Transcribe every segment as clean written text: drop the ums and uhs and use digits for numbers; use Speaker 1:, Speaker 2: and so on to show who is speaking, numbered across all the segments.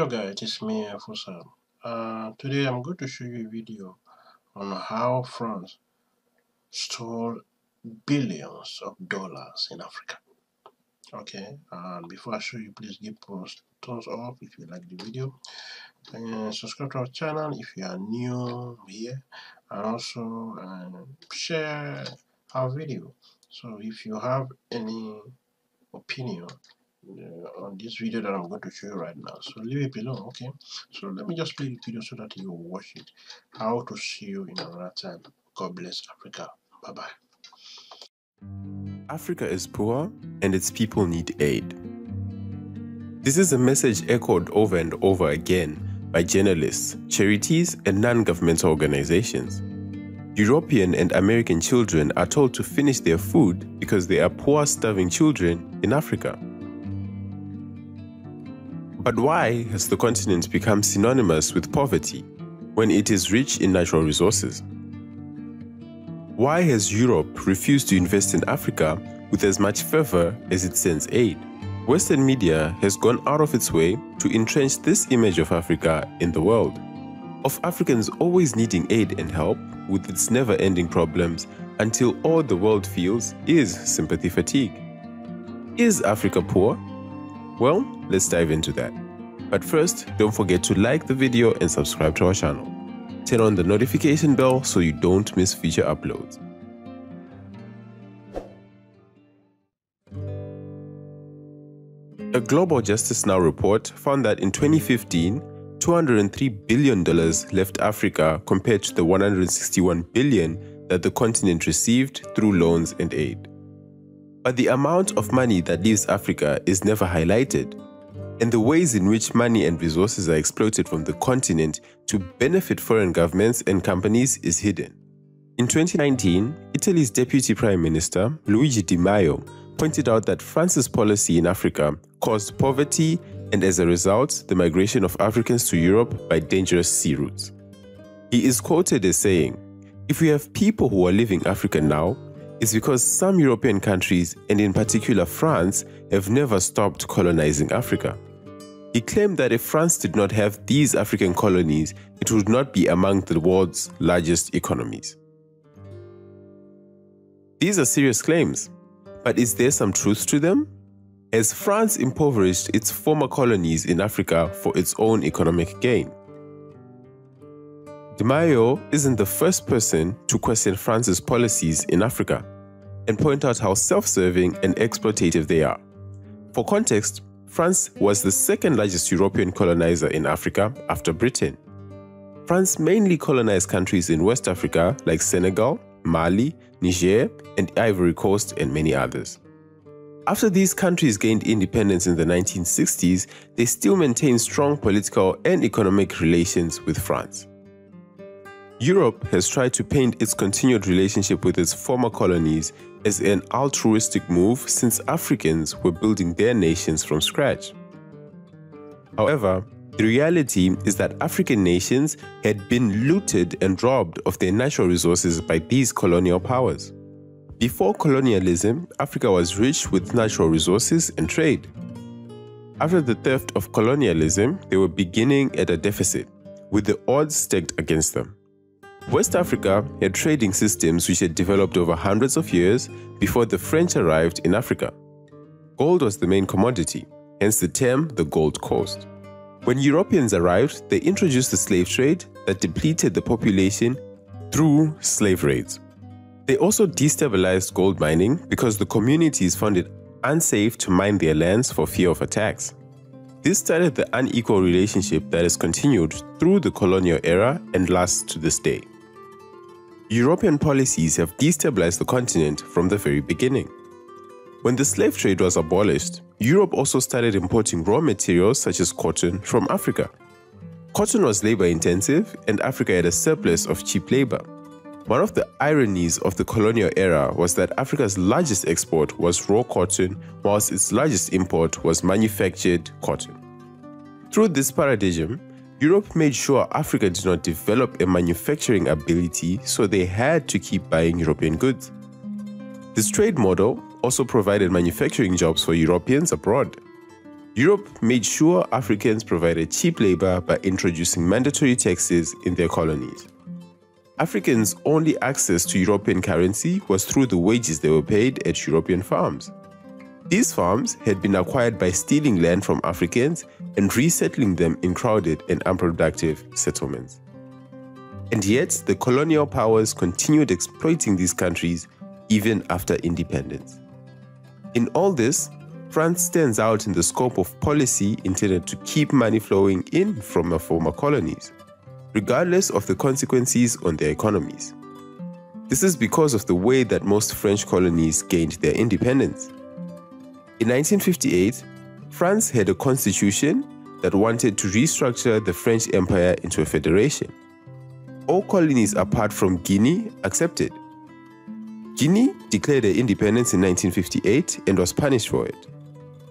Speaker 1: Hello guys, it's me Fusa. Today I'm going to show you a video on how France stole billions of dollars in Africa. Okay, and before I show you, please give us thumbs up if you like the video, and subscribe to our channel if you are new here, and also share our video. So if you have any opinion on this video that I'm going to show you right now, so leave it below. Okay, so let me just play the video so that you watch it. How to see you in another time. God bless Africa. Bye bye.
Speaker 2: Africa is poor and its people need aid. This is a message echoed over and over again by journalists, charities, and non-governmental organizations. European and American children are told to finish their food because they are poor, starving children in Africa. But why has the continent become synonymous with poverty when it is rich in natural resources? Why has Europe refused to invest in Africa with as much fervor as it sends aid? Western media has gone out of its way to entrench this image of Africa in the world, of Africans always needing aid and help with its never-ending problems until all the world feels is sympathy fatigue. Is Africa poor? Well, let's dive into that. But first, don't forget to like the video and subscribe to our channel. Turn on the notification bell so you don't miss future uploads. A Global Justice Now report found that in 2015, $203 billion left Africa compared to the $161 billion that the continent received through loans and aid. But the amount of money that leaves Africa is never highlighted, and the ways in which money and resources are exploited from the continent to benefit foreign governments and companies is hidden. In 2019, Italy's Deputy Prime Minister, Luigi Di Maio, pointed out that France's policy in Africa caused poverty and, as a result, the migration of Africans to Europe by dangerous sea routes. He is quoted as saying, "If we have people who are leaving Africa now, it's because some European countries, and in particular France, have never stopped colonizing Africa." He claimed that if France did not have these African colonies, it would not be among the world's largest economies. These are serious claims, but is there some truth to them? Has France impoverished its former colonies in Africa for its own economic gain? Di Maio isn't the first person to question France's policies in Africa and point out how self-serving and exploitative they are. For context, France was the second largest European colonizer in Africa after Britain. France mainly colonized countries in West Africa like Senegal, Mali, Niger, and Ivory Coast, and many others. After these countries gained independence in the 1960s, they still maintained strong political and economic relations with France. Europe has tried to paint its continued relationship with its former colonies as an altruistic move since Africans were building their nations from scratch. However, the reality is that African nations had been looted and robbed of their natural resources by these colonial powers. Before colonialism, Africa was rich with natural resources and trade. After the theft of colonialism, they were beginning at a deficit, with the odds stacked against them. West Africa had trading systems which had developed over hundreds of years before the French arrived in Africa. Gold was the main commodity, hence the term the Gold Coast. When Europeans arrived, they introduced the slave trade that depleted the population through slave raids. They also destabilized gold mining because the communities found it unsafe to mine their lands for fear of attacks. This started the unequal relationship that has continued through the colonial era and lasts to this day. European policies have destabilized the continent from the very beginning. When the slave trade was abolished, Europe also started importing raw materials such as cotton from Africa. Cotton was labor-intensive, and Africa had a surplus of cheap labor. One of the ironies of the colonial era was that Africa's largest export was raw cotton, whilst its largest import was manufactured cotton. Through this paradigm, Europe made sure Africa did not develop a manufacturing ability, so they had to keep buying European goods. This trade model also provided manufacturing jobs for Europeans abroad. Europe made sure Africans provided cheap labor by introducing mandatory taxes in their colonies. Africans' only access to European currency was through the wages they were paid at European farms. These farms had been acquired by stealing land from Africans and resettling them in crowded and unproductive settlements. And yet, the colonial powers continued exploiting these countries even after independence. In all this, France stands out in the scope of policy intended to keep money flowing in from her former colonies, regardless of the consequences on their economies. This is because of the way that most French colonies gained their independence. In 1958, France had a constitution that wanted to restructure the French Empire into a federation. All colonies apart from Guinea accepted. Guinea declared her independence in 1958 and was punished for it.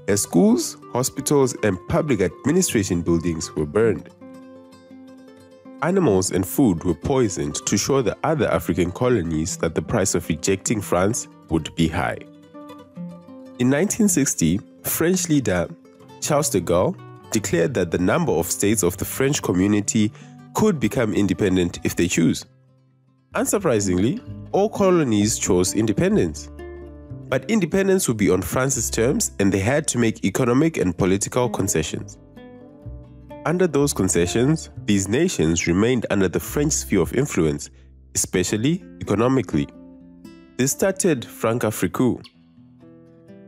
Speaker 2: Her schools, hospitals, and public administration buildings were burned. Animals and food were poisoned to show the other African colonies that the price of rejecting France would be high. In 1960, French leader Charles de Gaulle declared that the number of states of the French community could become independent if they choose. Unsurprisingly, all colonies chose independence. But independence would be on France's terms, and they had to make economic and political concessions. Under those concessions, these nations remained under the French sphere of influence, especially economically. This started Francafrique,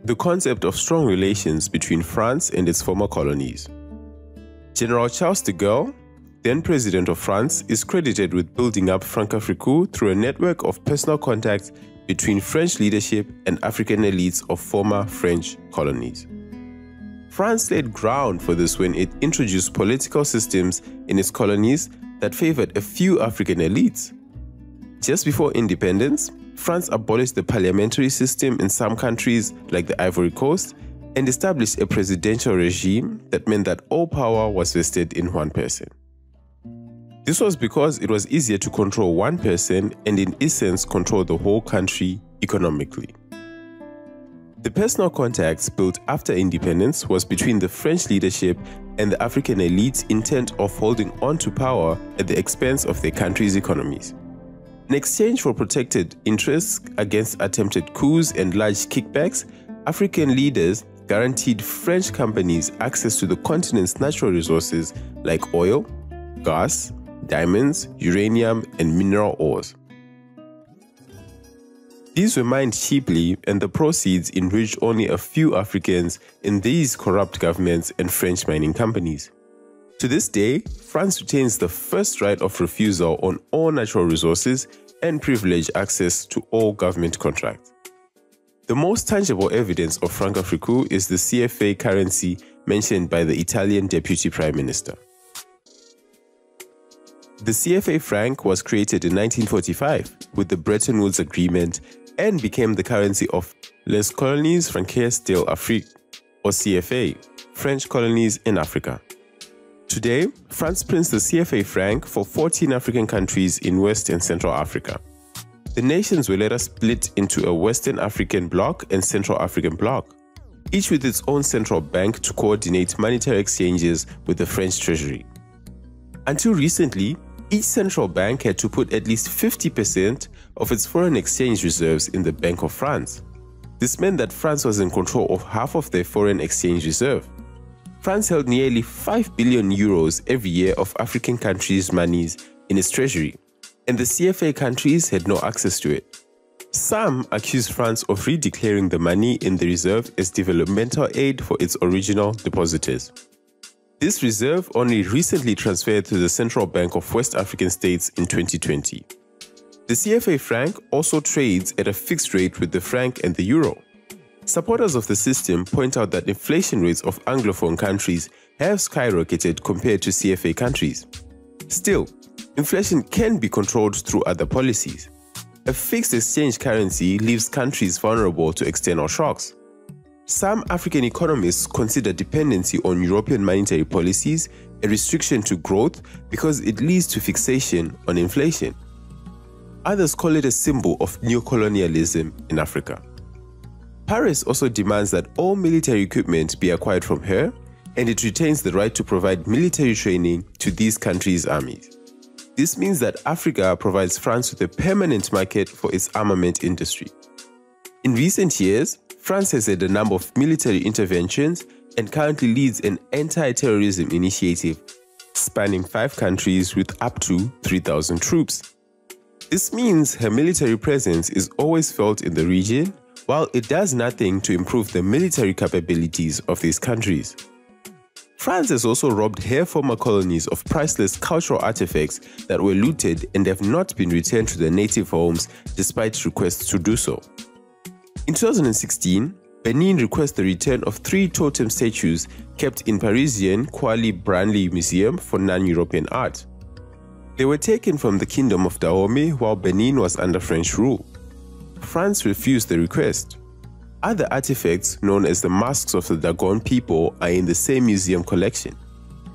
Speaker 2: the concept of strong relations between France and its former colonies. General Charles de Gaulle, then President of France, is credited with building up Francafrique through a network of personal contacts between French leadership and African elites of former French colonies. France laid ground for this when it introduced political systems in its colonies that favored a few African elites. Just before independence, France abolished the parliamentary system in some countries like the Ivory Coast and established a presidential regime that meant that all power was vested in one person. This was because it was easier to control one person and in essence control the whole country economically. The personal contacts built after independence was between the French leadership and the African elites intent of holding on to power at the expense of their country's economies. In exchange for protected interests against attempted coups and large kickbacks, African leaders guaranteed French companies access to the continent's natural resources like oil, gas, diamonds, uranium, and mineral ores. These were mined cheaply, and the proceeds enriched only a few Africans in these corrupt governments and French mining companies. To this day, France retains the first right of refusal on all natural resources and privileged access to all government contracts. The most tangible evidence of Francafrique is the CFA currency mentioned by the Italian Deputy Prime Minister. The CFA franc was created in 1945 with the Bretton Woods Agreement and became the currency of Les Colonies Françaises d'Afrique, or CFA, French colonies in Africa. Today, France prints the CFA franc for 14 African countries in West and Central Africa. The nations were later split into a Western African bloc and Central African bloc, each with its own central bank to coordinate monetary exchanges with the French treasury. Until recently, each central bank had to put at least 50% of its foreign exchange reserves in the Bank of France. This meant that France was in control of half of their foreign exchange reserve. France held nearly 5 billion euros every year of African countries' monies in its treasury, and the CFA countries had no access to it. Some accuse France of redeclaring the money in the reserve as developmental aid for its original depositors. This reserve only recently transferred to the Central Bank of West African States in 2020. The CFA franc also trades at a fixed rate with the franc and the euro. Supporters of the system point out that inflation rates of Anglophone countries have skyrocketed compared to CFA countries. Still, inflation can be controlled through other policies. A fixed exchange currency leaves countries vulnerable to external shocks. Some African economists consider dependency on European monetary policies a restriction to growth because it leads to fixation on inflation. Others call it a symbol of neocolonialism in Africa. Paris also demands that all military equipment be acquired from her, and it retains the right to provide military training to these countries' armies. This means that Africa provides France with a permanent market for its armament industry. In recent years, France has had a number of military interventions and currently leads an anti-terrorism initiative spanning 5 countries with up to 3,000 troops. This means her military presence is always felt in the region, while it does nothing to improve the military capabilities of these countries. France has also robbed her former colonies of priceless cultural artifacts that were looted and have not been returned to their native homes despite requests to do so. In 2016, Benin requested the return of 3 totem statues kept in Parisian Kwali Branly Museum for non-European art. They were taken from the Kingdom of Dahomey while Benin was under French rule. France refused the request. Other artifacts, known as the masks of the Dogon people, are in the same museum collection.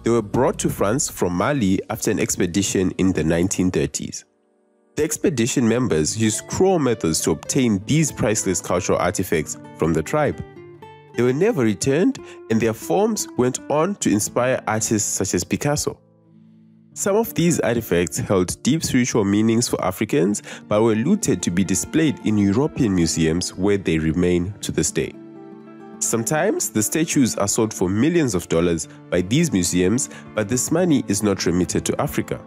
Speaker 2: They were brought to France from Mali after an expedition in the 1930s. The expedition members used cruel methods to obtain these priceless cultural artifacts from the tribe. They were never returned, and their forms went on to inspire artists such as Picasso. Some of these artifacts held deep spiritual meanings for Africans, but were looted to be displayed in European museums where they remain to this day. Sometimes the statues are sold for millions of dollars by these museums, but this money is not remitted to Africa.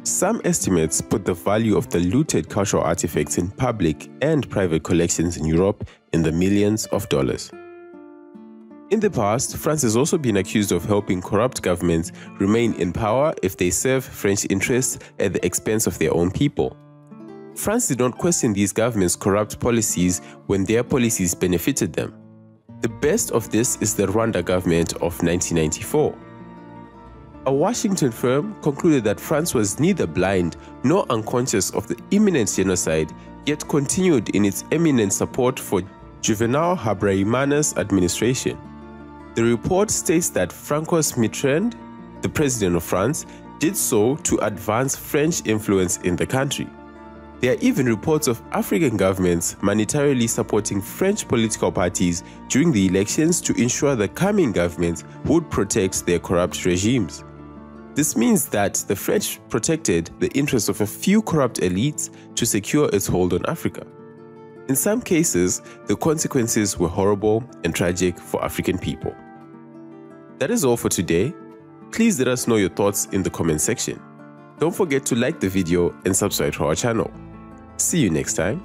Speaker 2: Some estimates put the value of the looted cultural artifacts in public and private collections in Europe in the millions of dollars. In the past, France has also been accused of helping corrupt governments remain in power if they serve French interests at the expense of their own people. France did not question these governments' corrupt policies when their policies benefited them. The best of this is the Rwanda government of 1994. A Washington firm concluded that France was neither blind nor unconscious of the imminent genocide, yet continued in its eminent support for Juvenal Habyarimana's administration. The report states that François Mitterrand, the president of France, did so to advance French influence in the country. There are even reports of African governments monetarily supporting French political parties during the elections to ensure the coming governments would protect their corrupt regimes. This means that the French protected the interests of a few corrupt elites to secure its hold on Africa. In some cases, the consequences were horrible and tragic for African people. That is all for today. Please let us know your thoughts in the comment section. Don't forget to like the video and subscribe to our channel. See you next time.